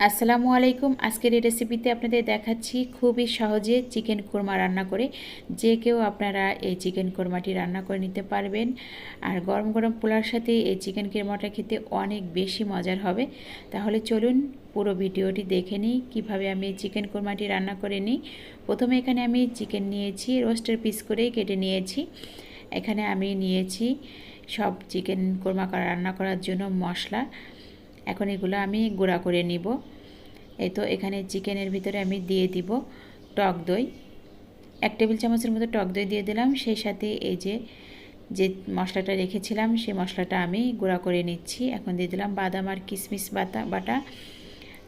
আসসালামু আলাইকুম। আজকের এই রেসিপিতে আপনাদের দেখাচ্ছি খুবই সহজে চিকেন কোরমা রান্না করে। যে কেউ আপনারা এই চিকেন কোরমাটি রান্না করে নিতে পারবেন। আর গরম গরম পোলার সাথে এই চিকেন কোরমাটা খেতে অনেক বেশি মজার হবে। তাহলে চলুন পুরো ভিডিওটি দেখে নিই কীভাবে আমি এই চিকেন কোরমাটি রান্না করে নিই। প্রথমে এখানে আমি চিকেন নিয়েছি, রোস্টের পিস করেই কেটে নিয়েছি। এখানে আমি নিয়েছি সব চিকেন কোরমা রান্না করার জন্য মশলা। এখন এগুলো আমি গুঁড়া করে নিব। এই তো এখানে চিকেনের ভিতরে আমি দিয়ে দিব টক দই, 1 টেবিল চামচের মতো টক দই দিয়ে দিলাম। সেই সাথে এই যে মশলাটা রেখেছিলাম সেই মশলাটা আমি গুঁড়া করে নিচ্ছি। এখন দিয়ে দিলাম বাদাম আর কিশমিশ বাটা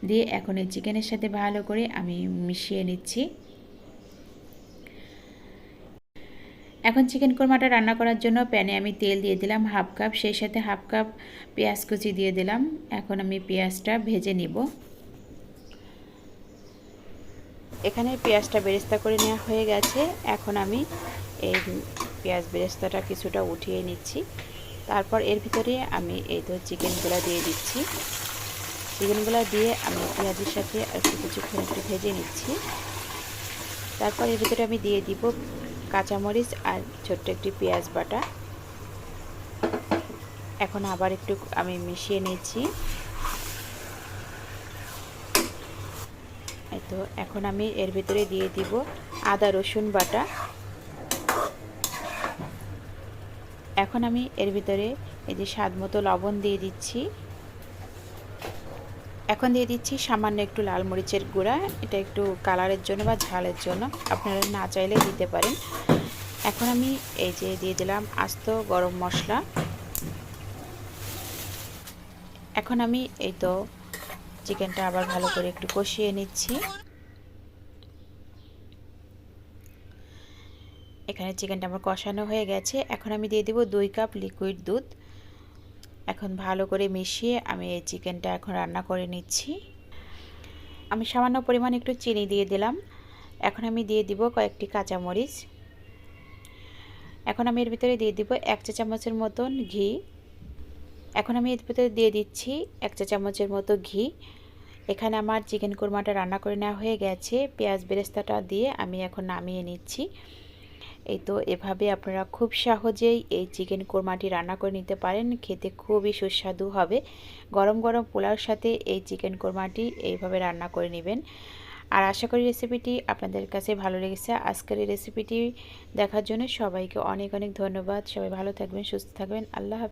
দিয়ে এখন এই চিকেনের সাথে ভালো করে আমি মিশিয়ে নিচ্ছি। এখন চিকেন কোরমাটা রান্না করার জন্য প্যানে আমি তেল দিয়ে দিলাম 1/2 কাপ, সেই সাথে 1/2 কাপ পেঁয়াজ কুচি দিয়ে দিলাম। এখন আমি পেঁয়াজটা ভেজে নিব। এখানে পেঁয়াজটা বেরেস্তা করে নেওয়া হয়ে গেছে। এখন আমি এই পেঁয়াজ বেরেস্তাটা কিছুটা উঠিয়ে নিচ্ছি। তারপর এর ভিতরে আমি এই তো চিকেনগুলো দিয়ে দিচ্ছি। চিকেনগুলো দিয়ে আমি পেঁয়াজের সাথে একটু কিছুক্ষণ একটু ভেজে নিচ্ছি। তারপর এর ভিতরে আমি দিয়ে দিব কাঁচামরিচ আর ছোট্ট একটি পেঁয়াজ বাটা। এখন আবার একটু আমি মিশিয়ে নিচ্ছি। এই তো এখন আমি এর ভিতরে দিয়ে দিব আদা রসুন বাটা। এখন আমি এর ভিতরে এই যে স্বাদ মতো লবণ দিয়ে দিচ্ছি। এখন দিয়ে দিচ্ছি সামান্য একটু লাল মরিচের গুঁড়া, এটা একটু কালারের জন্য বা ঝালের জন্য, আপনারা না চাইলে দিতে পারেন। এখন আমি এই যে দিয়ে দিলাম আস্ত গরম মশলা। এখন আমি এই তো চিকেনটা আবার ভালো করে একটু কষিয়ে নিচ্ছি। এখানে চিকেনটা আমার কষানো হয়ে গেছে। এখন আমি দিয়ে দেব 2 কাপ লিকুইড দুধ। এখন ভালো করে মিশিয়ে আমি এই চিকেনটা এখন রান্না করে নিচ্ছি। আমি সামান্য পরিমাণ একটু চিনি দিয়ে দিলাম। এখন আমি দিয়ে দিব কয়েকটি কাঁচামরিচ। এখন আমি এর ভিতরে দিয়ে দিব 1 চা চামচের মতন ঘি। এখন আমি এর ভিতরে দিয়ে দিচ্ছি 1 চা চামচের মতো ঘি। এখানে আমার চিকেন কোরমাটা রান্না করে নেওয়া হয়ে গেছে। পেঁয়াজ বেরেস্তাটা দিয়ে আমি এখন নামিয়ে নিচ্ছি। এই তো এভাবে আপনারা খুব সহজেই এই চিকেন কোরমাটি রান্না করে নিতে পারেন। খেতে খুবই সুস্বাদু হবে। গরম গরম পোলাওর সাথে এই চিকেন কোরমাটি এইভাবে রান্না করে নেবেন। আর আশা করি রেসিপিটি আপনাদের কাছে ভালো লেগেছে। আজকের এই রেসিপিটি দেখার জন্য সবাইকে অনেক অনেক ধন্যবাদ। সবাই ভালো থাকবেন, সুস্থ থাকবেন। আল্লাহ হাফেজ।